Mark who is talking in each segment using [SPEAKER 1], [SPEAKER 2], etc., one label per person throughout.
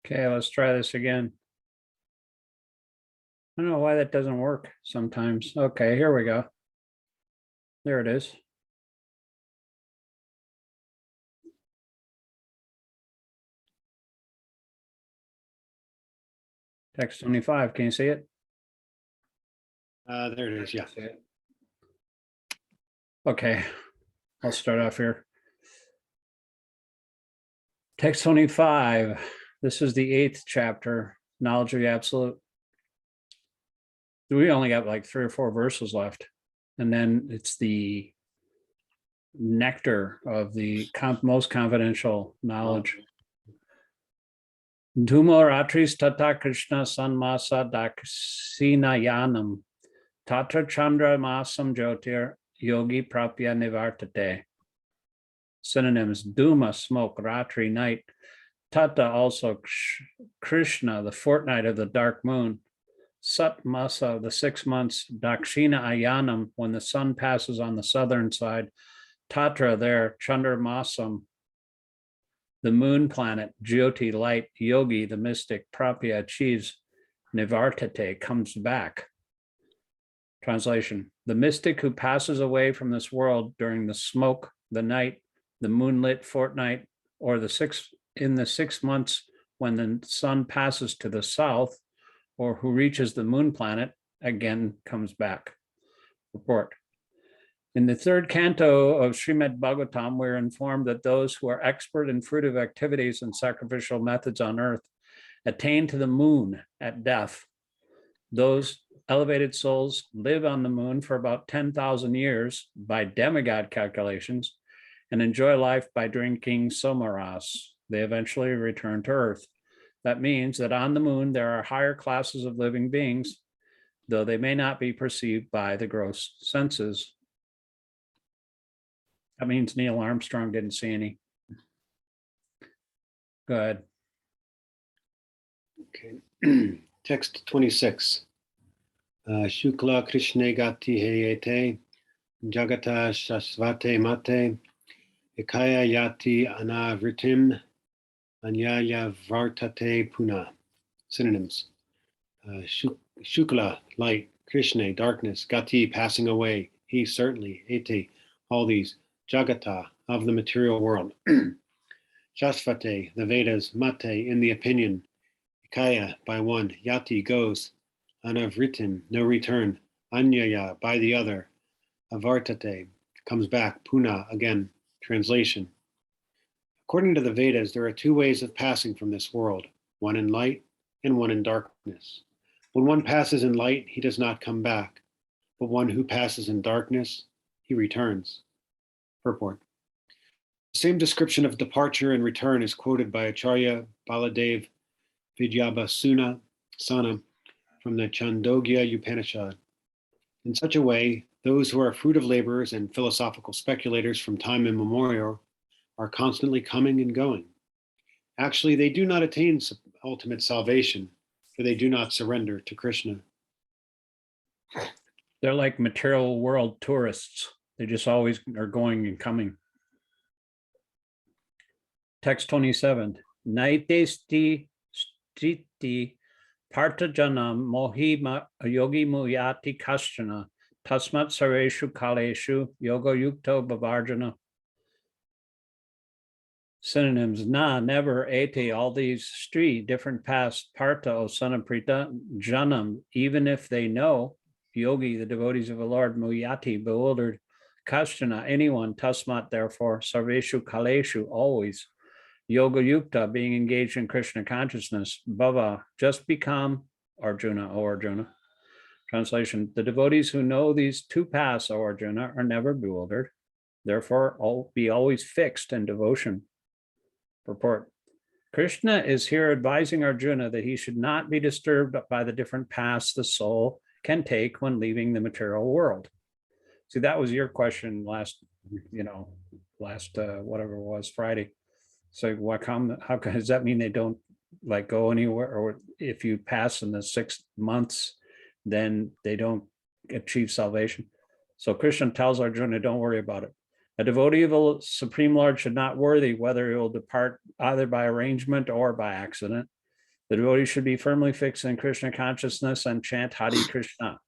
[SPEAKER 1] Okay, let's try this again. I don't know why that doesn't work sometimes. Okay, here we go. There it is. Text 25, can you see it?
[SPEAKER 2] There it is, yeah.
[SPEAKER 1] Okay, I'll start off here. Text 25, this is the 8th chapter, Knowledge of the Absolute. We only got like 3 or 4 verses left. And then it's the nectar of the most confidential knowledge. Dhumo ratris tata Krishna sanmasa daksinayanam tatra chandra masam jyotir yogi prapya nivartate. Synonyms: Duma, smoke; Ratri, night; Tata, also Krishna, the fortnight of the dark moon; Sat Masa, the 6 months; Dakshina Ayanam, when the sun passes on the southern side; Tatra, there; Chandra Masam, the moon planet; Jyoti, light; Yogi, the mystic; Prapya, achieves; Nivartate, comes back. Translation: the mystic who passes away from this world during the smoke, the night, the moonlit fortnight, or in the 6 months when the sun passes to the south, or who reaches the moon planet, again comes back. Report. In the 3rd canto of Srimad Bhagavatam, we're informed that those who are expert in fruitive activities and sacrificial methods on earth attain to the moon at death. Those elevated souls live on the moon for about 10,000 years by demigod calculations and enjoy life by drinking somaras. They eventually return to Earth. That means that on the moon, there are higher classes of living beings, though they may not be perceived by the gross senses. That means Neil Armstrong didn't see any. Go ahead.
[SPEAKER 2] Okay. Text 26. Shukla Krishna Gati Heyete Jagata Shasvate Mate Ekaya Yati Anavritim Anyaya Vartate Puna. Synonyms: Shukla, light; Krishna, darkness; Gati, passing away; he, certainly; Ete, all these; Jagata, of the material world; Shasvate, the Vedas; Mate, in the opinion; Ekaya, by one; Yati, goes; Anavritim, no return; Anyaya, by the other; Avartate, comes back; Puna, again. Translation: according to the Vedas, there are 2 ways of passing from this world, one in light and one in darkness. When one passes in light, he does not come back, but one who passes in darkness, he returns. Purport. The same description of departure and return is quoted by Acharya Baladev Vidyabhasuna Sana from the Chandogya Upanishad. In such a way, those who are fruit of laborers and philosophical speculators from time immemorial are constantly coming and going. Actually, they do not attain ultimate salvation, for they do not surrender to Krishna.
[SPEAKER 1] They're like material world tourists. They just always are going and coming. Text 27. Naitesti stiti partajanam mohima yogi muyati kashana tasmat sarveshu kaleshu yoga yukto bavarjana. Synonyms: na, never; ete, all these; stri, different paths; parta, O son of Prita; janam, even if they know; yogi, the devotees of the Lord; muyati, bewildered; kashana, anyone; tasmat, therefore; sarveshu kaleshu, always; yoga yukta, being engaged in Krishna consciousness; bhava, just become; Arjuna, O Arjuna. Translation: the devotees who know these 2 paths, O Arjuna, are never bewildered, therefore be always fixed in devotion. Purport. Krishna is here advising Arjuna that he should not be disturbed by the different paths the soul can take when leaving the material world. See, that was your question last whatever it was, Friday. So how does that mean they don't like go anywhere? Or if you pass in the 6 months, then they don't achieve salvation? So Krishna tells Arjuna, don't worry about it. A devotee of the Supreme Lord should not worry whether he will depart either by arrangement or by accident. The devotee should be firmly fixed in Krishna consciousness and chant Hare Krishna.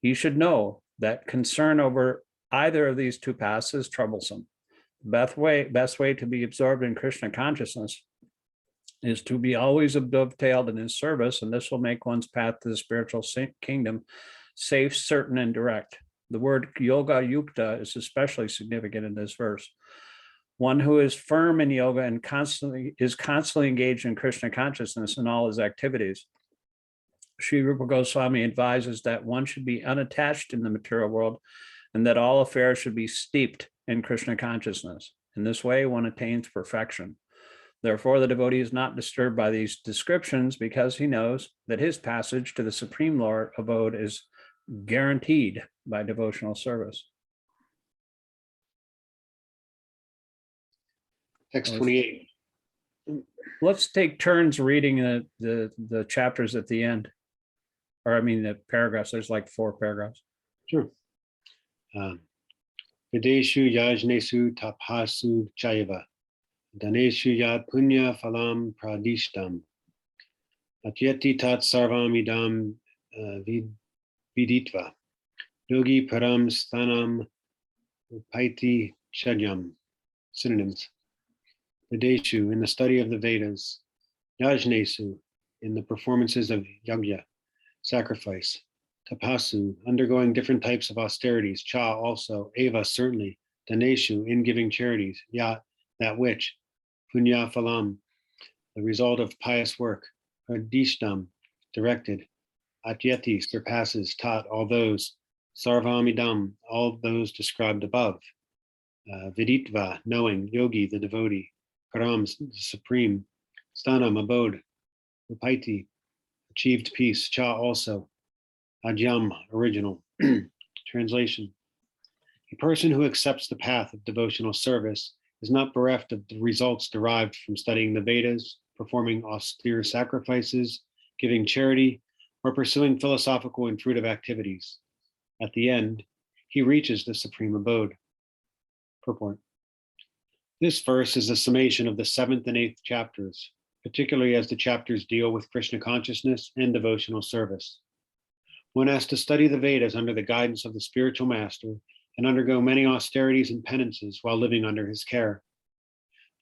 [SPEAKER 1] He should know that concern over either of these two paths is troublesome. The best way to be absorbed in Krishna consciousness is to be always dovetailed in his service, and this will make one's path to the spiritual kingdom safe, certain, and direct. The word yoga yukta is especially significant in this verse. One who is firm in yoga and constantly engaged in Krishna consciousness in all his activities. Sri Rupa Goswami advises that one should be unattached in the material world and that all affairs should be steeped in Krishna consciousness. In this way, one attains perfection. Therefore, the devotee is not disturbed by these descriptions because he knows that his passage to the Supreme Lord abode is guaranteed by devotional service.
[SPEAKER 2] Text 28.
[SPEAKER 1] Let's take turns reading the chapters at the end. Or I mean the paragraphs. There's like 4 paragraphs.
[SPEAKER 2] Sure. Videshu yajnesu tapasu chaiva. Daneshu yad punya phalam pradishtam. Atyeti tat sarvam idam viditva. Yogi param sthanam upaiti chadyam. Synonyms. Videshu, in the study of the Vedas. Yajnesu, in the performances of yagya, sacrifice. Tapasu, undergoing different types of austerities. Cha, also. Eva, certainly. Daneshu, in giving charities. Yat, that which. Punya phalam, the result of pious work. Pradishtam, directed. Atyeti, surpasses. Tat, all those. Sarvamidam, all those described above. Viditva, knowing. Yogi, the devotee. Param, the supreme. Sthanam, abode. Upaiti, achieved peace. Cha, also. Adyam, original. Translation. A person who accepts the path of devotional service is not bereft of the results derived from studying the Vedas, performing austere sacrifices, giving charity, or pursuing philosophical and fruitive activities. At the end, he reaches the supreme abode. Purport. This verse is a summation of the 7th and 8th chapters, particularly as the chapters deal with Krishna consciousness and devotional service. One has to study the Vedas under the guidance of the spiritual master and undergo many austerities and penances while living under his care.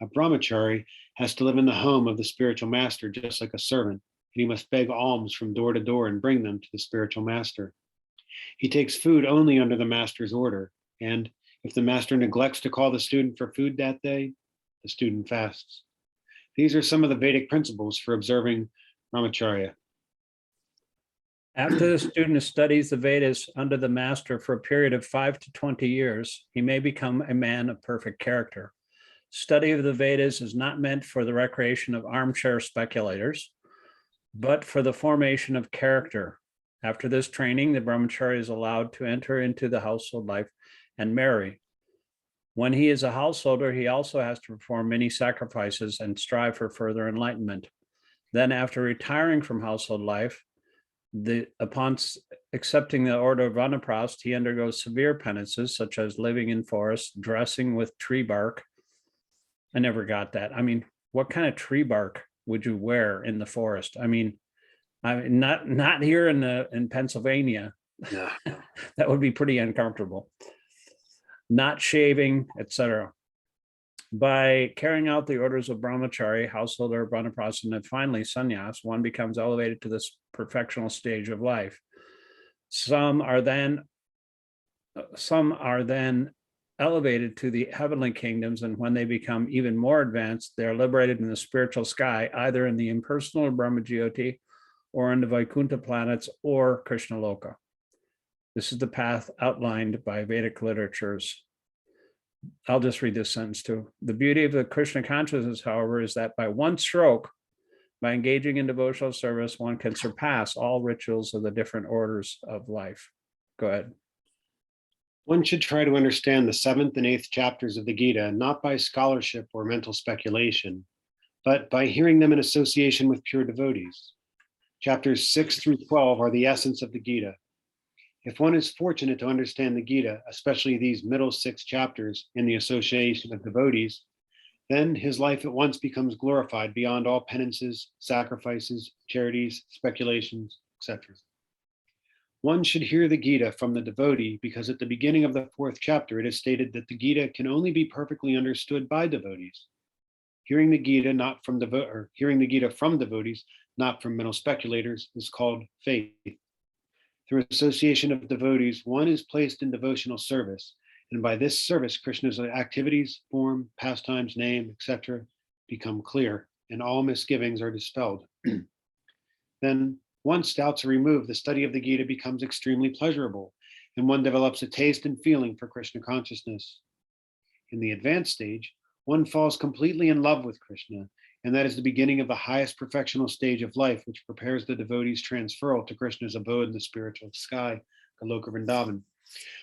[SPEAKER 2] A brahmachari has to live in the home of the spiritual master just like a servant, and he must beg alms from door to door and bring them to the spiritual master. He takes food only under the master's order, and if the master neglects to call the student for food that day, the student fasts. These are some of the Vedic principles for observing brahmacharya.
[SPEAKER 1] After the student studies the Vedas under the master for a period of 5 to 20 years, he may become a man of perfect character. Study of the Vedas is not meant for the recreation of armchair speculators, but for the formation of character. After this training, the brahmachari is allowed to enter into the household life and marry. When he is a householder, he also has to perform many sacrifices and strive for further enlightenment. Then, after retiring from household life, upon accepting the order of Vanaprast, he undergoes severe penances, such as living in forests, dressing with tree bark. I never got that. I mean, what kind of tree bark would you wear in the forest? I mean, not here in Pennsylvania.
[SPEAKER 2] No.
[SPEAKER 1] That would be pretty uncomfortable. Not shaving, etc. By carrying out the orders of brahmachari, householder, vanaprastha, and finally sannyas, one becomes elevated to this perfectional stage of life. Some are then elevated to the heavenly kingdoms, and when they become even more advanced, they are liberated in the spiritual sky, either in the impersonal Brahmajyoti or in the Vaikuntha planets or Krishna Loka. This is the path outlined by Vedic literatures. I'll just read this sentence too. The beauty of the Krishna consciousness, however, is that by one stroke, by engaging in devotional service, one can surpass all rituals of the different orders of life. Go ahead.
[SPEAKER 2] One should try to understand the 7th and 8th chapters of the Gita, not by scholarship or mental speculation, but by hearing them in association with pure devotees. Chapters 6 through 12 are the essence of the Gita. If one is fortunate to understand the Gita, especially these middle 6 chapters in the association of devotees, Then his life at once becomes glorified beyond all penances, sacrifices, charities, speculations, etc. One should hear the Gita from the devotee because at the beginning of the 4th chapter, it is stated that the Gita can only be perfectly understood by devotees. Hearing the Gita from devotees, not from mental speculators, is called faith. Through association of devotees, one is placed in devotional service, and by this service, Krishna's activities, form, pastimes, name, etc., become clear, and all misgivings are dispelled. Then, once doubts are removed, the study of the Gita becomes extremely pleasurable, and one develops a taste and feeling for Krishna consciousness. In the advanced stage, one falls completely in love with Krishna, and that is the beginning of the highest perfectional stage of life, which prepares the devotee's transferal to Krishna's abode in the spiritual sky, Goloka Vrindavan,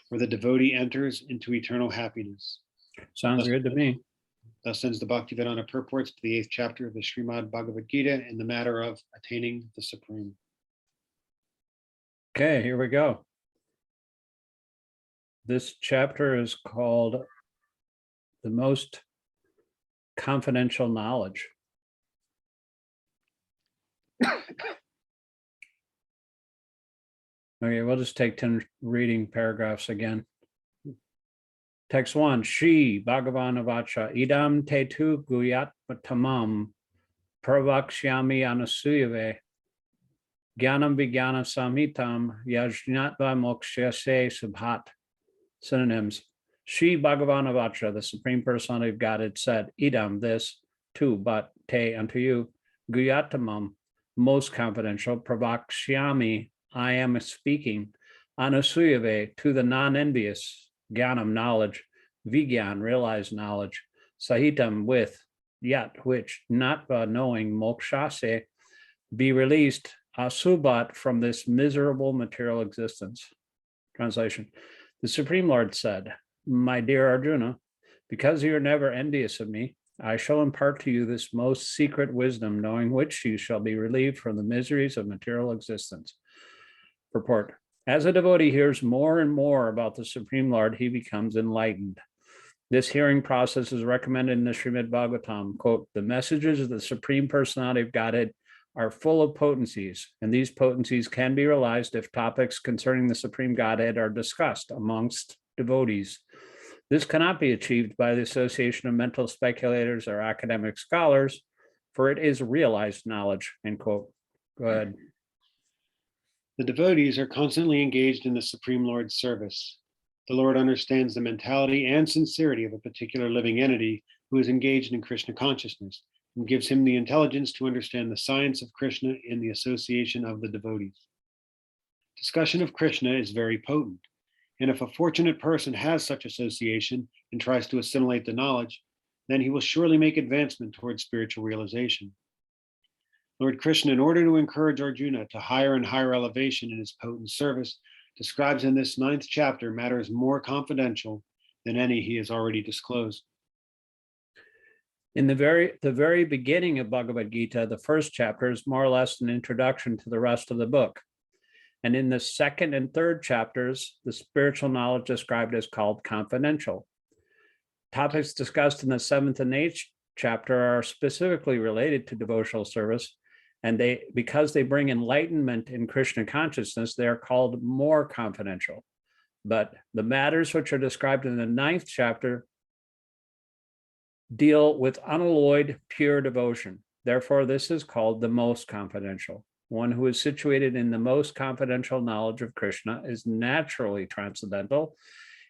[SPEAKER 2] where the devotee enters into eternal happiness.
[SPEAKER 1] Sounds good to me.
[SPEAKER 2] Thus ends the Bhaktivedanta purports to the 8th chapter of the Srimad Bhagavad-gītā in the matter of attaining the Supreme.
[SPEAKER 1] Okay, here we go. This chapter is called The Most Confidential Knowledge. Okay, we'll just take 10 reading paragraphs again. Text 1, Shri Bhagavan-vacha idam te tu guyat tamam pravakshyami anasuyave jnanam vijnana samhitam yajnatva mokshase subhat. Synonyms. Shri Bhagavan-vacha, the Supreme Personality of Godhead, said, idam, this, tu, but, te, unto you, guyatamam, most confidential, pravakshyami, I am speaking, anasuyave, to the non-envious, jnanam, knowledge, vijnan, realized knowledge, sahitam, with, yet, which, natva, knowing, mokshase, be released, asubat, from this miserable material existence. Translation. The Supreme Lord said, my dear Arjuna, because you are never envious of me, I shall impart to you this most secret wisdom, knowing which you shall be relieved from the miseries of material existence. Purport. As a devotee hears more and more about the Supreme Lord, he becomes enlightened. This hearing process is recommended in the Srimad Bhagavatam. Quote, the messages of the Supreme Personality of Godhead are full of potencies, and these potencies can be realized if topics concerning the Supreme Godhead are discussed amongst devotees. This cannot be achieved by the association of mental speculators or academic scholars, for it is realized knowledge, end quote. Go ahead.
[SPEAKER 2] The devotees are constantly engaged in the Supreme Lord's service. The Lord understands the mentality and sincerity of a particular living entity who is engaged in Krishna consciousness and gives him the intelligence to understand the science of Krishna in the association of the devotees. Discussion of Krishna is very potent, and if a fortunate person has such association and tries to assimilate the knowledge, then he will surely make advancement towards spiritual realization. Lord Krishna, in order to encourage Arjuna to higher and higher elevation in his potent service, describes in this 9th chapter matters more confidential than any he has already disclosed.
[SPEAKER 1] In the very beginning of Bhagavad-gītā, the 1st chapter is more or less an introduction to the rest of the book. And in the 2nd and 3rd chapters, the spiritual knowledge described is called confidential. Topics discussed in the 7th and 8th chapter are specifically related to devotional service, and because they bring enlightenment in Krishna consciousness, they are called more confidential. But the matters which are described in the 9th chapter deal with unalloyed, pure devotion. Therefore, this is called the most confidential. One who is situated in the most confidential knowledge of Krishna is naturally transcendental.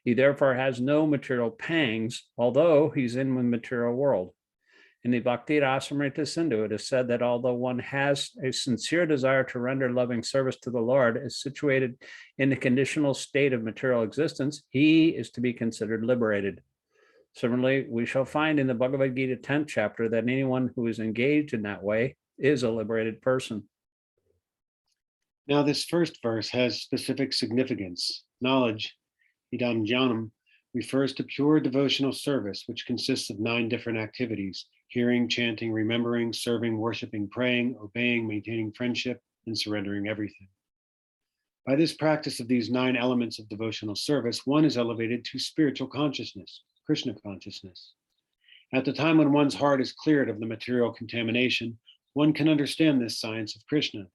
[SPEAKER 1] He therefore has no material pangs, although he's in the material world. In the Bhakti Rasamrita Sindhu, it is said that although one has a sincere desire to render loving service to the Lord, is situated in the conditional state of material existence, he is to be considered liberated. Similarly, we shall find in the Bhagavad-gītā 10th chapter that anyone who is engaged in that way is a liberated person.
[SPEAKER 2] Now, this first verse has specific significance. Knowledge, idam jnanam, refers to pure devotional service, which consists of 9 different activities: hearing, chanting, remembering, serving, worshiping, praying, obeying, maintaining friendship, and surrendering everything. By this practice of these 9 elements of devotional service, one is elevated to spiritual consciousness, Krishna consciousness. At the time when one's heart is cleared of the material contamination, one can understand this science of Krishna.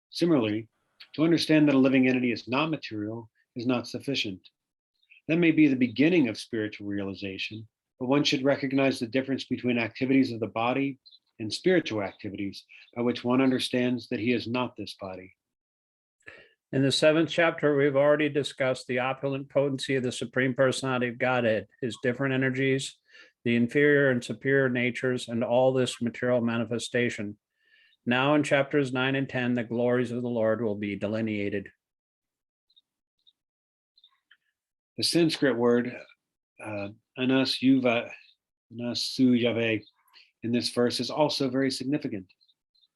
[SPEAKER 2] Similarly, to understand that a living entity is not material is not sufficient. That may be the beginning of spiritual realization, but one should recognize the difference between activities of the body and spiritual activities by which one understands that he is not this body.
[SPEAKER 1] In the 7th chapter, we've already discussed the opulent potency of the Supreme Personality of Godhead, his different energies, the inferior and superior natures, and all this material manifestation. Now in chapters 9 and 10, the glories of the Lord will be delineated.
[SPEAKER 2] The Sanskrit word anasuyave in this verse is also very significant.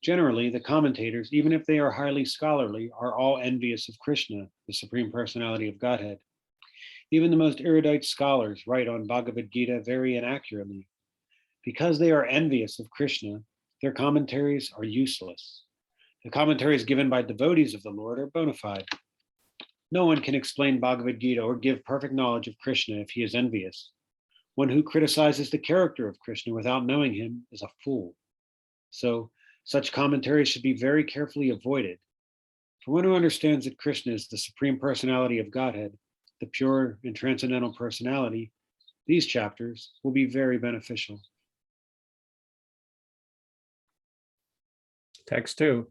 [SPEAKER 2] Generally, the commentators, even if they are highly scholarly, are all envious of Krishna, the Supreme Personality of Godhead. Even the most erudite scholars write on Bhagavad-gītā very inaccurately. Because they are envious of Krishna, their commentaries are useless. The commentaries given by devotees of the Lord are bona fide. No one can explain Bhagavad-gītā or give perfect knowledge of Krishna if he is envious. One who criticizes the character of Krishna without knowing him is a fool. So, such commentaries should be very carefully avoided. For one who understands that Krishna is the Supreme Personality of Godhead, the pure and transcendental personality, these chapters will be very beneficial.
[SPEAKER 1] Text 2.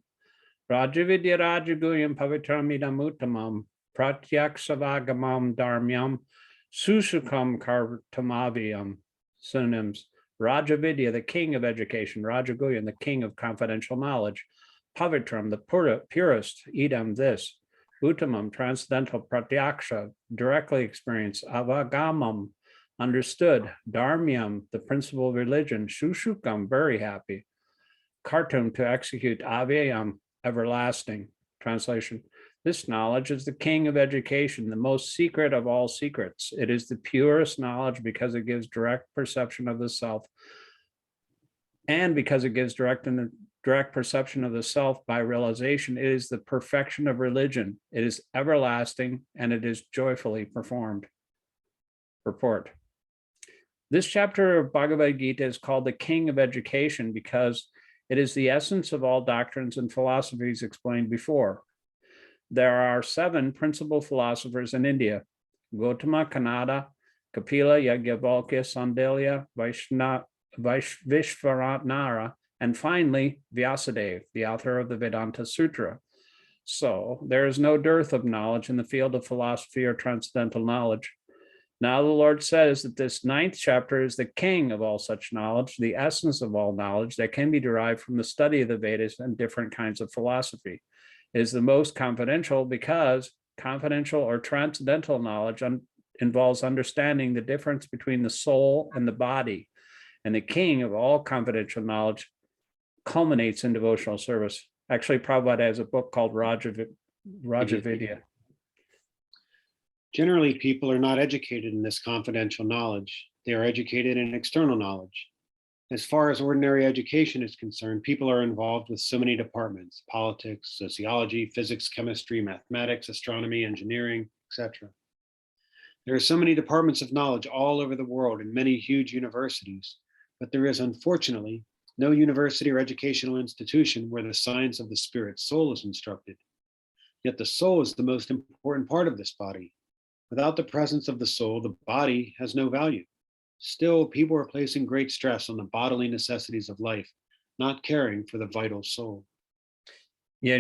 [SPEAKER 1] Rajavidya Rajaguyam Pavitramidam Uttamam Pratyaksavagamam Dharmyam Susukam Kartamaviyam. Synonyms: Rajavidya, the king of education; Rajaguyan, the king of confidential knowledge; Pavitram, the purest; Idam, this; Uttamam, transcendental; Pratyaksha, directly experienced; Avagamam, understood; Dharmyam, the principle of religion; Sushukam, very happy; Kartum, to execute; Avyayam, everlasting. Translation: this knowledge is the king of education, the most secret of all secrets. It is the purest knowledge because it gives direct perception of the self, and because it gives direct perception of the self by realization. It is the perfection of religion. It is everlasting, and it is joyfully performed. Purport. This chapter of Bhagavad-gītā is called the King of Education because it is the essence of all doctrines and philosophies explained before. There are 7 principal philosophers in India: Gautama, Kanada, Kapila, Yajnavalkya, Sandilya, Vishvaratnara, and finally Vyasadeva, the author of the Vedanta Sutra. So there is no dearth of knowledge in the field of philosophy or transcendental knowledge. Now the Lord says that this 9th chapter is the king of all such knowledge, the essence of all knowledge that can be derived from the study of the Vedas and different kinds of philosophy. It is the most confidential because confidential or transcendental knowledge involves understanding the difference between the soul and the body. And the king of all confidential knowledge culminates in devotional service. Actually, Prabhupada has a book called Rajavidya.
[SPEAKER 2] Generally, people are not educated in this confidential knowledge. They are educated in external knowledge. As far as ordinary education is concerned, people are involved with so many departments: politics, sociology, physics, chemistry, mathematics, astronomy, engineering, etc. There are so many departments of knowledge all over the world in many huge universities, but there is unfortunately no university or educational institution where the science of the spirit soul is instructed. Yet the soul is the most important part of this body. Without the presence of the soul, the body has no value. Still, people are placing great stress on the bodily necessities of life, not caring for the vital soul.
[SPEAKER 1] Yeah,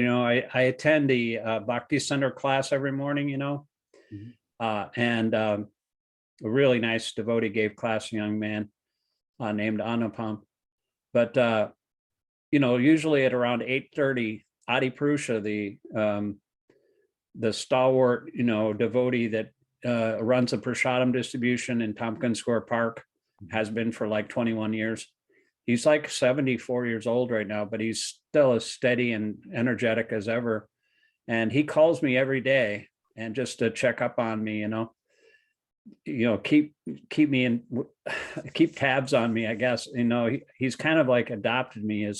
[SPEAKER 1] I attend the Bhakti Center class every morning, and a really nice devotee gave class, a young man named Anupam. But, usually at around 8:30, Adi Purusha, the stalwart, devotee that runs a prasadam distribution in Tompkins Square Park, has been for like 21 years. He's like 74 years old right now, but he's still as steady and energetic as ever. And he calls me every day and just to check up on me, keep me in, keep tabs on me, I guess. He's kind of like adopted me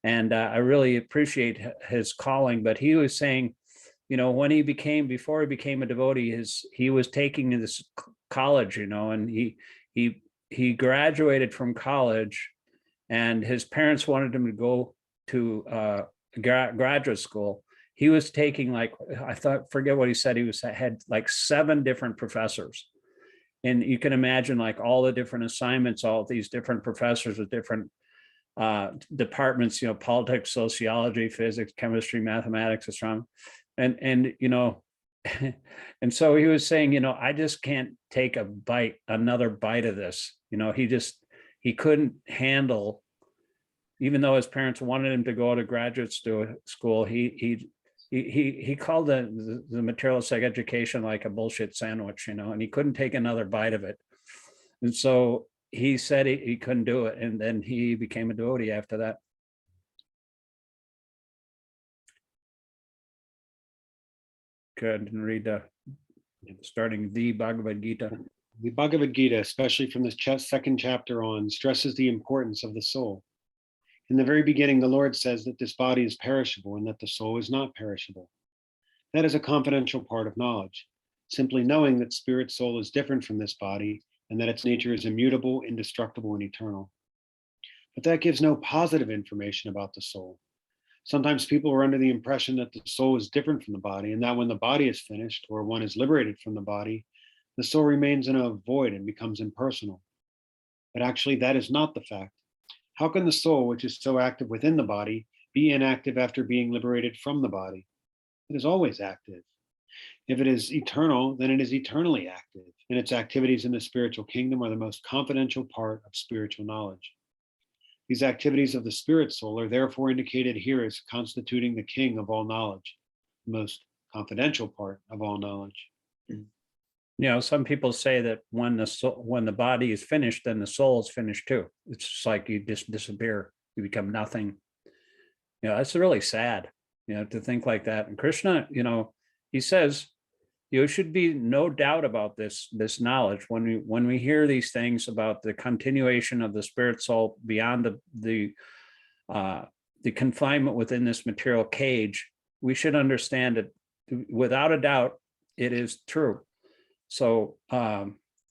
[SPEAKER 1] and I really appreciate his calling. But he was saying, before he became a devotee, he was taking this college, and he he graduated from college, and his parents wanted him to go to graduate school. He was taking, like, forget what he said. He had like 7 different professors. And you can imagine, like, all the different assignments, all these different professors with different departments, politics, sociology, physics, chemistry, mathematics, astronomy. And and so he was saying, I just can't take another bite of this. He couldn't handle, even though his parents wanted him to go to graduate school, he called the materialistic education like a bullshit sandwich, and he couldn't take another bite of it. And so he said he couldn't do it. And then he became a devotee after that. Go ahead and read starting the Bhagavad-gītā.
[SPEAKER 2] The Bhagavad-gītā, especially from the second chapter on, stresses the importance of the soul. In the very beginning, the Lord says that this body is perishable and that the soul is not perishable. That is a confidential part of knowledge. Simply knowing that spirit soul is different from this body and that its nature is immutable, indestructible, and eternal. But that gives no positive information about the soul. Sometimes people are under the impression that the soul is different from the body, and that when the body is finished or one is liberated from the body, the soul remains in a void and becomes impersonal. But actually, that is not the fact. How can the soul, which is so active within the body, be inactive after being liberated from the body? It is always active. If it is eternal, then it is eternally active, and its activities in the spiritual kingdom are the most confidential part of spiritual knowledge. These activities of the spirit soul are therefore indicated here as constituting the king of all knowledge, the most confidential part of all knowledge.
[SPEAKER 1] Some people say that when the body is finished, then the soul is finished too. It's just like you just disappear, you become nothing. That's really sad, to think like that. And Krishna, he says, should be no doubt about this knowledge when we hear these things about the continuation of the spirit soul beyond the confinement within this material cage. We should understand it without a doubt. It is true. So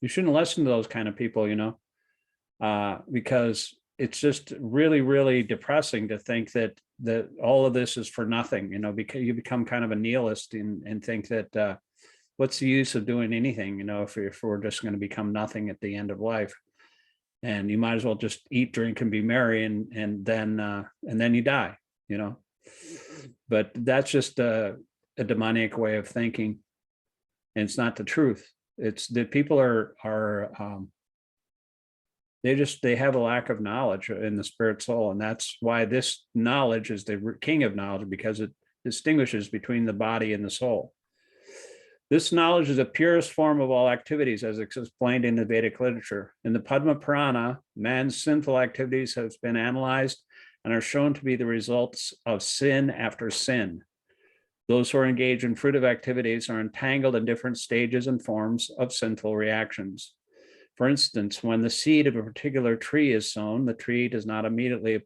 [SPEAKER 1] you shouldn't listen to those kind of people, because it's just really, really depressing to think that all of this is for nothing, because you become kind of a nihilist and think that what's the use of doing anything, if we're just going to become nothing at the end of life, and you might as well just eat, drink, and be merry, and then you die, But that's just a demoniac way of thinking. And it's not the truth. It's that people are they have a lack of knowledge in the spirit soul, and that's why this knowledge is the king of knowledge, because it distinguishes between the body and the soul. This knowledge is the purest form of all activities, as explained in the Vedic literature. In the Padma Purana, man's sinful activities have been analyzed and are shown to be the results of sin after sin. Those who are engaged in fruitive activities are entangled in different stages and forms of sinful reactions. For instance, when the seed of a particular tree is sown, the tree does not immediately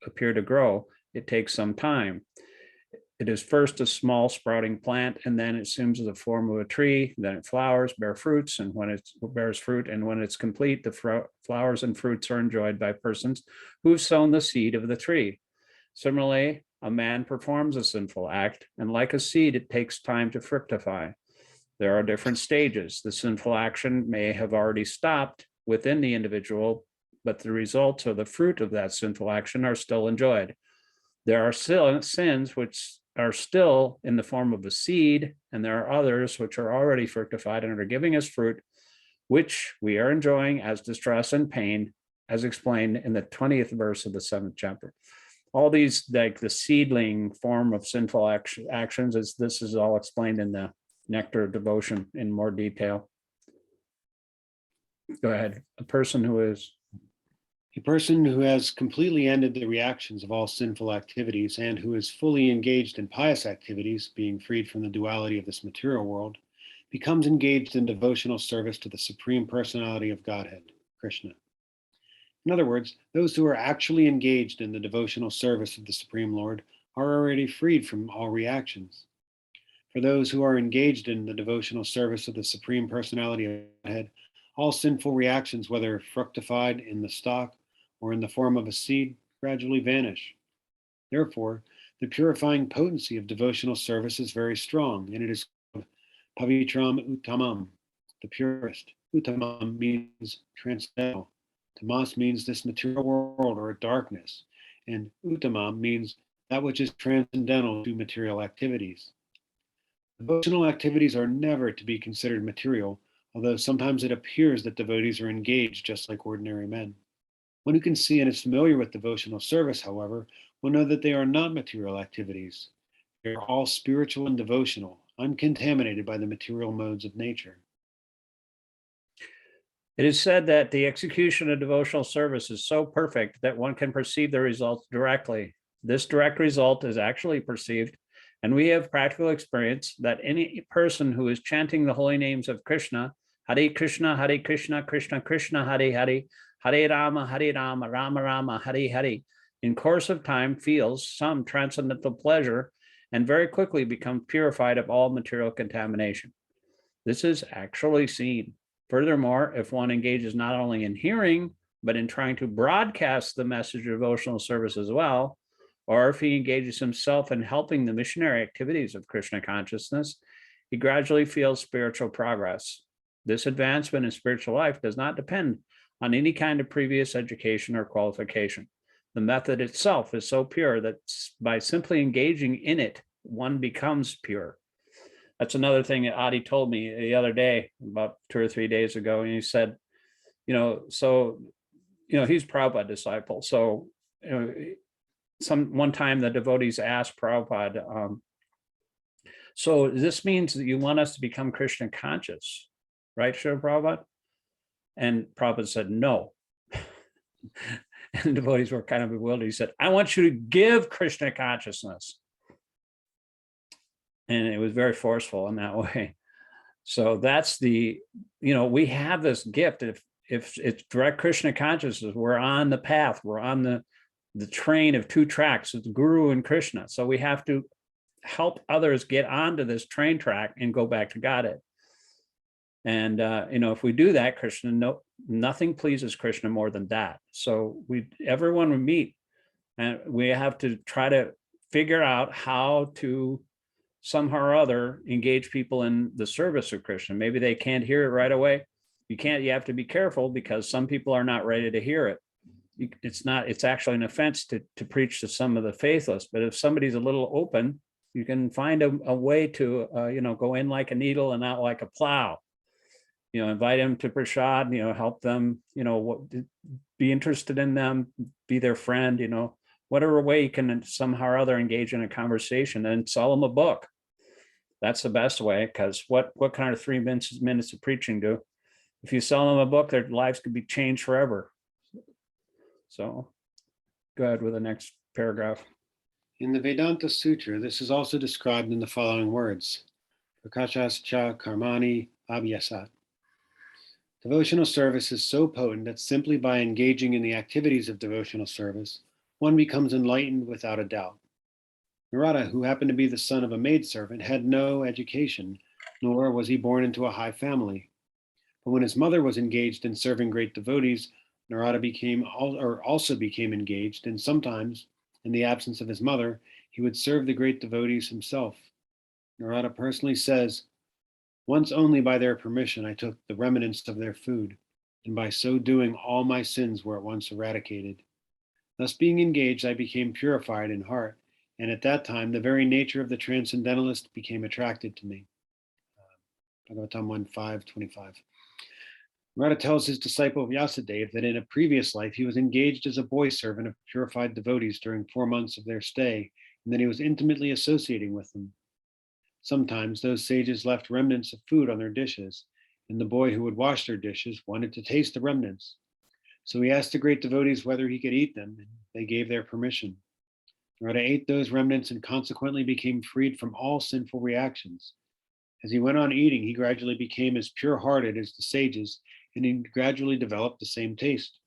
[SPEAKER 1] appear to grow. It takes some time. It is first a small sprouting plant, and then it assumes the form of a tree. Then it flowers, bears fruits, and when it bears fruit, and when it's complete, the flowers and fruits are enjoyed by persons who've sown the seed of the tree. Similarly, a man performs a sinful act, and like a seed, it takes time to fructify. There are different stages. The sinful action may have already stopped within the individual, but the results or the fruit of that sinful action are still enjoyed. There are still sins which are still in the form of a seed, and there are others which are already fructified and are giving us fruit, which we are enjoying as distress and pain, as explained in the 20th verse of the 7th chapter. All these, like the seedling form of sinful actions, this is all explained in the Nectar of Devotion in more detail. Go ahead. A person who
[SPEAKER 2] has completely ended the reactions of all sinful activities and who is fully engaged in pious activities, being freed from the duality of this material world, becomes engaged in devotional service to the Supreme Personality of Godhead, Krishna. In other words, those who are actually engaged in the devotional service of the Supreme Lord are already freed from all reactions. For those who are engaged in the devotional service of the Supreme Personality of Godhead, All sinful reactions, whether fructified in the stalk or in the form of a seed, gradually vanish. Therefore, the purifying potency of devotional service is very strong, and it is called Pavitram Uttamam, the purest. Uttamam means transcendental. Tamas means this material world or darkness, and Uttamam means that which is transcendental to material activities. Devotional activities are never to be considered material, although sometimes it appears that devotees are engaged just like ordinary men. One who can see and is familiar with devotional service, however, will know that they are not material activities. They are all spiritual and devotional, uncontaminated by the material modes of nature.
[SPEAKER 1] It is said that the execution of devotional service is so perfect that one can perceive the results directly. This direct result is actually perceived, and we have practical experience that any person who is chanting the holy names of Krishna, Hare Krishna, Krishna Krishna, Hare Hare, Hare Rama, Rama Rama, Hare Hare, in course of time feels some transcendental pleasure and very quickly becomes purified of all material contamination. This is actually seen. Furthermore, if one engages not only in hearing, but in trying to broadcast the message of devotional service as well, or if he engages himself in helping the missionary activities of Krishna consciousness, he gradually feels spiritual progress. This advancement in spiritual life does not depend on any kind of previous education or qualification. The method itself is so pure that by simply engaging in it, one becomes pure. That's another thing that Adi told me the other day, about 2 or 3 days ago. And he said, he's Prabhupada disciple. So, one time the devotees asked Prabhupada, so this means that you want us to become Krishna conscious, right, Srila Prabhupada? And Prabhupada said, no. And the devotees were kind of bewildered. He said, I want you to give Krishna consciousness. And it was very forceful in that way. So that's we have this gift. If it's direct Krishna consciousness, we're on the path, we're on the train of 2 tracks, it's Guru and Krishna. So we have to help others get onto this train track and go back to Godhead. And if we do that, nothing pleases Krishna more than that. So everyone we meet, and we have to try to figure out how to somehow or other engage people in the service of Krishna. Maybe they can't hear it right away. You have to be careful because some people are not ready to hear it. It's actually an offense to preach to some of the faithless, but if somebody's a little open, you can find a way to go in like a needle and out like a plow. Invite them to prasad, help them, be interested in them, be their friend, whatever way you can somehow or other engage in a conversation, and sell them a book. That's the best way, because what kind of 3 minutes of preaching do? If you sell them a book, their lives could be changed forever. So go ahead with the next paragraph.
[SPEAKER 2] In the Vedanta Sutra, this is also described in the following words: Prakashascha karmani abhyasat. Devotional service is so potent that simply by engaging in the activities of devotional service, one becomes enlightened without a doubt. Narada, who happened to be the son of a maidservant, had no education, nor was he born into a high family. But when his mother was engaged in serving great devotees, Narada also became engaged, and sometimes, in the absence of his mother, he would serve the great devotees himself. Narada personally says, once only by their permission I took the remnants of their food, and by so doing all my sins were at once eradicated. Thus being engaged, I became purified in heart, and at that time the very nature of the transcendentalist became attracted to me. Bhagavatam 1:5-25. Narada tells his disciple Vyasadeva that in a previous life he was engaged as a boy servant of purified devotees during 4 months of their stay, and that he was intimately associating with them. Sometimes those sages left remnants of food on their dishes, and the boy who would wash their dishes wanted to taste the remnants. So he asked the great devotees whether he could eat them, and they gave their permission. Narada ate those remnants and consequently became freed from all sinful reactions. As he went on eating, he gradually became as pure-hearted as the sages, and he gradually developed the same taste.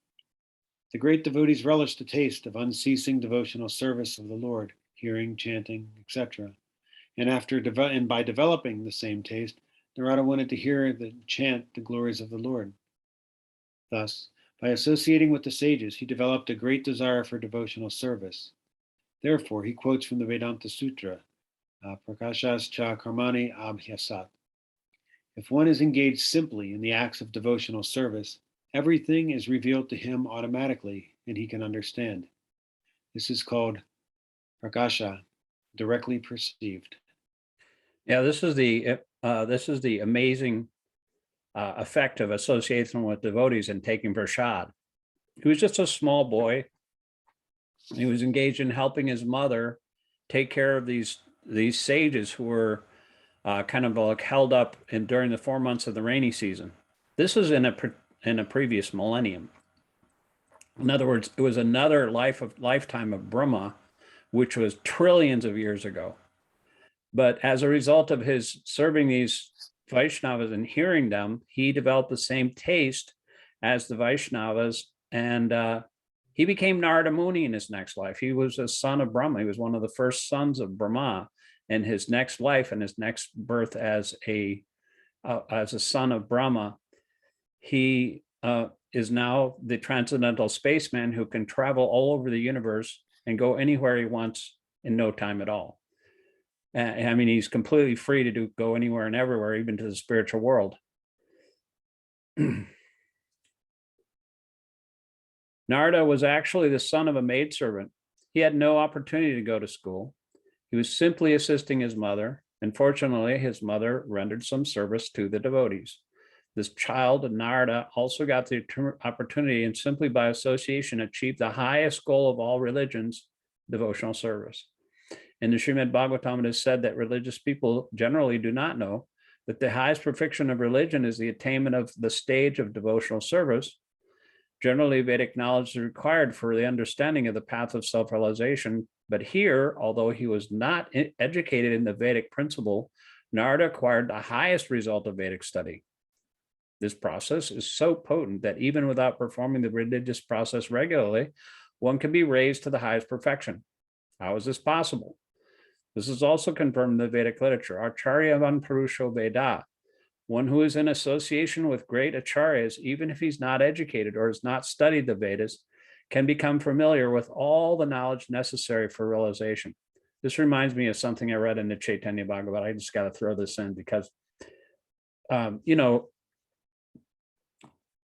[SPEAKER 2] The great devotees relished the taste of unceasing devotional service of the Lord, hearing, chanting, etc. And by developing the same taste, Narada wanted to hear and chant the glories of the Lord. Thus, by associating with the sages, he developed a great desire for devotional service. Therefore, he quotes from the Vedanta Sutra, Prakashascha Karmani Abhyasat. If one is engaged simply in the acts of devotional service, everything is revealed to him automatically and he can understand. This is called prakasha, directly perceived.
[SPEAKER 1] Yeah, this is the amazing effect of association with devotees and taking prasad. He was just a small boy. He was engaged in helping his mother take care of these sages who were kind of like held up during the 4 months of the rainy season. This is in a previous millennium. In other words, it was another lifetime of Brahma, which was trillions of years ago. But as a result of his serving these Vaishnavas and hearing them, he developed the same taste as the Vaishnavas, and he became Narada Muni in his next life. He was a son of Brahma. He was one of the first sons of Brahma. In his next life and his next birth as a son of Brahma, he is now the transcendental spaceman who can travel all over the universe and go anywhere he wants in no time at all. I mean, he's completely free to go anywhere and everywhere, even to the spiritual world. Narada was actually the son of a maidservant. He had no opportunity to go to school. He was simply assisting his mother, and fortunately, his mother rendered some service to the devotees. This child, Narada, also got the opportunity and simply by association achieved the highest goal of all religions, devotional service. In the Srimad Bhagavatam, it is said that religious people generally do not know that the highest perfection of religion is the attainment of the stage of devotional service. Generally, Vedic knowledge is required for the understanding of the path of self-realization. But here, although he was not educated in the Vedic principle, Narada acquired the highest result of Vedic study. This process is so potent that even without performing the religious process regularly, one can be raised to the highest perfection. How is this possible? This is also confirmed in the Vedic literature. Acharya van Purusho Veda. One who is in association with great acharyas, even if he's not educated or has not studied the Vedas, can become familiar with all the knowledge necessary for realization. This reminds me of something I read in the Chaitanya Bhagavad. I just got to throw this in because,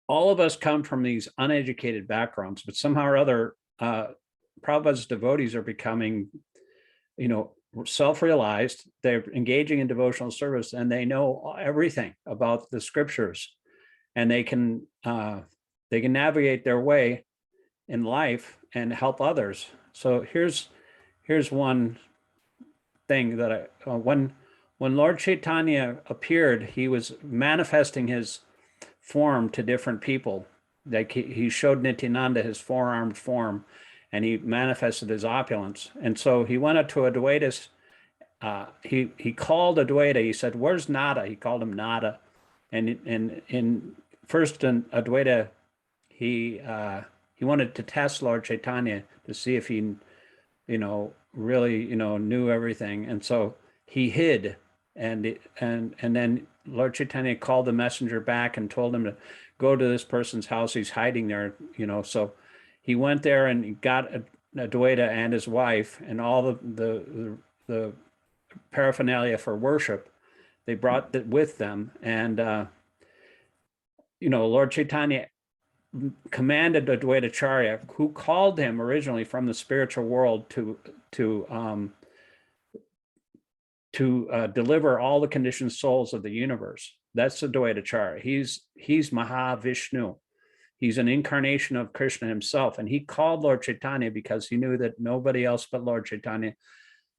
[SPEAKER 1] all of us come from these uneducated backgrounds, but somehow or other, Prabhupada's devotees are becoming, self-realized. They're engaging in devotional service and they know everything about the scriptures, and they can navigate their way in life and help others. So here's one thing that when Lord Chaitanya appeared, he was manifesting his form to different people. Like he showed Nityananda his four-armed form, and he manifested his opulence. And so he went up to Advaitas. He called Advaita. He said, "Where's Nada?" He called him Nada. And in Advaita, he wanted to test Lord Chaitanya to see if he, really, knew everything. And so he hid, and then Lord Chaitanya called the messenger back and told him to go to this person's house. He's hiding there, So he went there and he got Advaita and his wife and all the paraphernalia for worship. They brought it with them, and Lord Chaitanya commanded Advaita Acharya, who called him originally from the spiritual world, to deliver all the conditioned souls of the universe. That's Advaita Acharya. He's Mahavishnu. He's an incarnation of Krishna himself, and he called Lord Chaitanya because he knew that nobody else but Lord Chaitanya,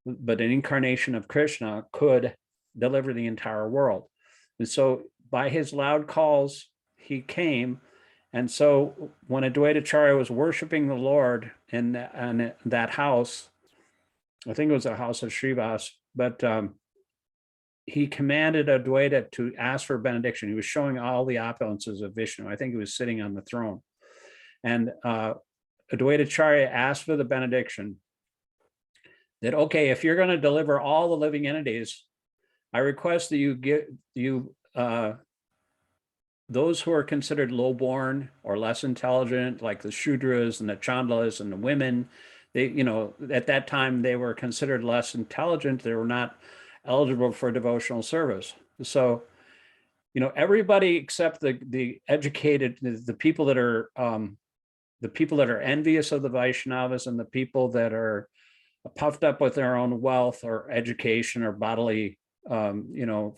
[SPEAKER 1] but an incarnation of Krishna, could deliver the entire world. And so by his loud calls, he came. And so when Advaita Acharya was worshiping the Lord in that house, I think it was the house of Srivas, but he commanded Advaita to ask for benediction. He was showing all the opulences of Vishnu. I think he was sitting on the throne. And Advaita Acharya asked for the benediction that, okay, if you're going to deliver all the living entities, I request that you those who are considered low-born or less intelligent, like the Shudras and the Chandlas and the women, they, at that time they were considered less intelligent. They were not eligible for devotional service. So, everybody except the educated, the people that are envious of the Vaishnavas and the people that are puffed up with their own wealth or education or bodily, a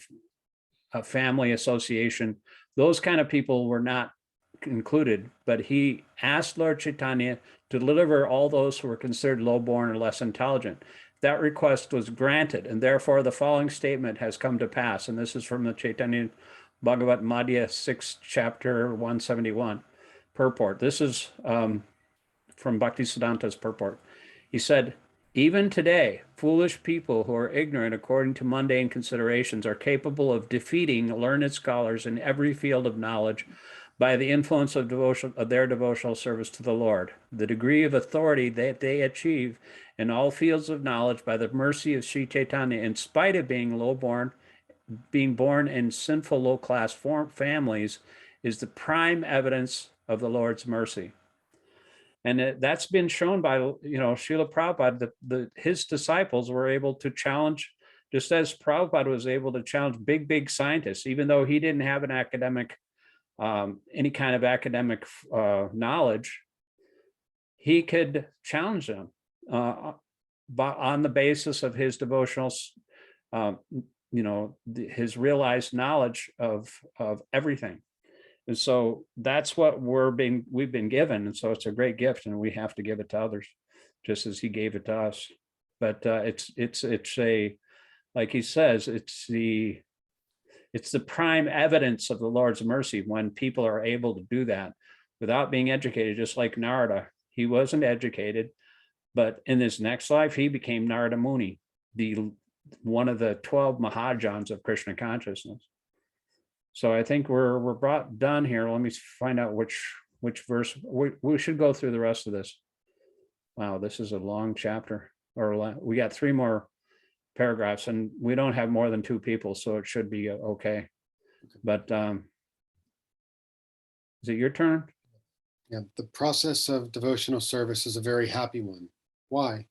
[SPEAKER 1] family association, those kind of people were not included. But he asked Lord Chaitanya to deliver all those who were considered low-born or less intelligent. That request was granted, and therefore the following statement has come to pass. And this is from the Chaitanya Bhagavat Madhya 6th chapter 171 purport. This is from Bhaktisiddhanta's purport. He said, even today, foolish people who are ignorant according to mundane considerations are capable of defeating learned scholars in every field of knowledge by the influence of their devotional service to the Lord. The degree of authority that they achieve in all fields of knowledge by the mercy of Sri Chaitanya, in spite of being being born in sinful low-class families, is the prime evidence of the Lord's mercy. And that's been shown by, Srila Prabhupada. His disciples were able to challenge, just as Prabhupada was able to challenge big scientists, even though he didn't have an academic, any kind of academic knowledge, he could challenge them on the basis of his devotional, his realized knowledge of everything. And so that's what we've been given. And so it's a great gift, and we have to give it to others, just as he gave it to us. But it's a, like he says, it's the prime evidence of the Lord's mercy when people are able to do that without being educated, just like Narada. He wasn't educated, but in this next life, he became Narada Muni, one of the 12 Mahajans of Krishna consciousness. So I think we're done here. Let me find out which verse. We should go through the rest of this. Wow, this is a long chapter. We got 3 more paragraphs, and we don't have more than 2 people, so it should be okay. But is it your turn?
[SPEAKER 2] Yeah, the process of devotional service is a very happy one. Why?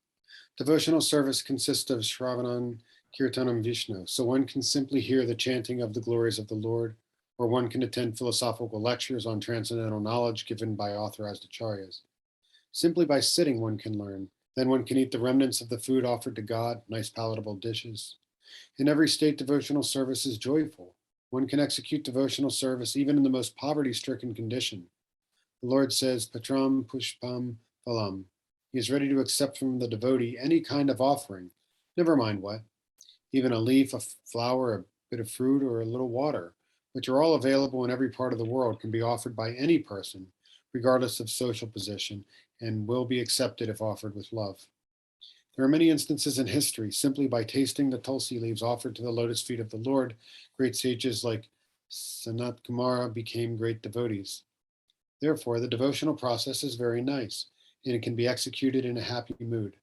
[SPEAKER 2] Devotional service consists of Shravanam, Kirtanam, Vishnu, so one can simply hear the chanting of the glories of the Lord, or one can attend philosophical lectures on transcendental knowledge given by authorized acharyas. Simply by sitting one can learn, then one can eat the remnants of the food offered to God, nice palatable dishes. In every state, devotional service is joyful. One can execute devotional service even in the most poverty-stricken condition. The Lord says, Patram Pushpam Phalam. He is ready to accept from the devotee any kind of offering, never mind what. Even a leaf, a flower, a bit of fruit, or a little water, which are all available in every part of the world, can be offered by any person, regardless of social position, and will be accepted if offered with love. There are many instances in history, simply by tasting the tulsi leaves offered to the lotus feet of the Lord, great sages like Sanat Kumara became great devotees. Therefore, the devotional process is very nice, and it can be executed in a happy mood.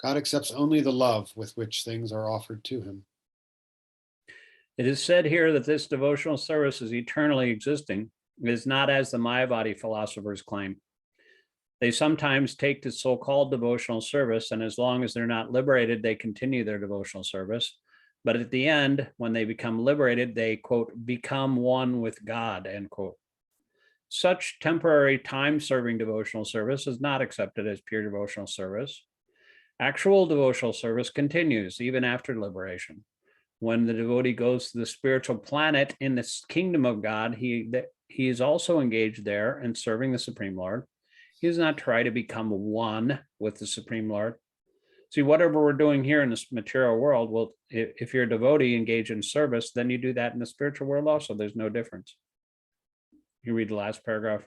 [SPEAKER 2] God accepts only the love with which things are offered to him.
[SPEAKER 1] It is said here that this devotional service is eternally existing. It is not as the Mayavadi philosophers claim. They sometimes take to so-called devotional service, and as long as they're not liberated, they continue their devotional service. But at the end, when they become liberated, they, quote, become one with God, end quote. Such temporary time-serving devotional service is not accepted as pure devotional service. Actual devotional service continues even after liberation. When the devotee goes to the spiritual planet in the kingdom of God, he is also engaged there in serving the Supreme Lord. He does not try to become one with the Supreme Lord. See, whatever we're doing here in this material world, well, if you're a devotee engaged in service, then you do that in the spiritual world also. There's no difference. You read the last paragraph.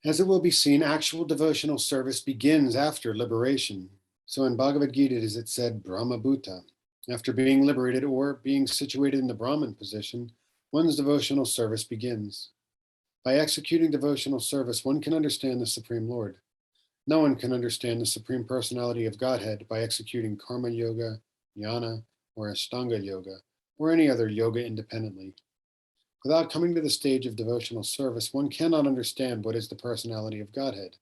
[SPEAKER 2] As it will be seen, actual devotional service begins after liberation. So in Bhagavad-gītā it is said, Brahma Bhuta. After being liberated or being situated in the Brahman position, one's devotional service begins. By executing devotional service, one can understand the Supreme Lord. No one can understand the Supreme Personality of Godhead by executing Karma Yoga, Jnana, or Ashtanga Yoga, or any other yoga independently. Without coming to the stage of devotional service, one cannot understand what is the personality of Godhead.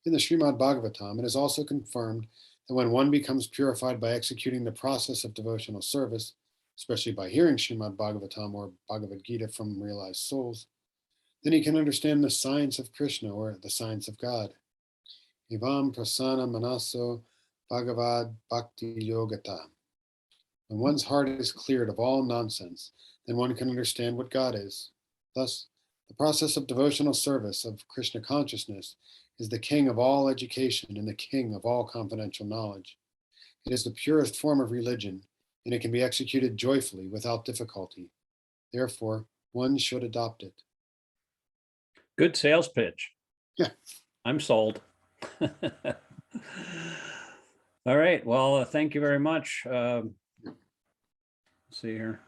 [SPEAKER 2] In the Srimad Bhagavatam, it is also confirmed that when one becomes purified by executing the process of devotional service, especially by hearing Srimad Bhagavatam or Bhagavad-gītā from realized souls, then he can understand the science of Krishna or the science of God. Evam prasana manaso Bhagavad Bhakti Yogata. When one's heart is cleared of all nonsense, then one can understand what God is. Thus, the process of devotional service of Krishna consciousness is the king of all education and the king of all confidential knowledge. It is the purest form of religion, and it can be executed joyfully without difficulty. Therefore, one should adopt it.
[SPEAKER 1] Good sales pitch.
[SPEAKER 2] Yeah.
[SPEAKER 1] I'm sold. All right. Well, thank you very much. Let's see here.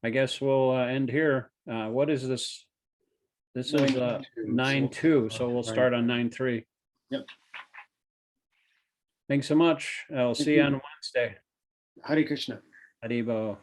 [SPEAKER 1] I guess we'll end here. What is this? This is 9.2. So we'll start on 9.3.
[SPEAKER 2] Yep.
[SPEAKER 1] Thanks so much. I'll see you on Wednesday.
[SPEAKER 2] Hare Krishna.
[SPEAKER 1] Haribo.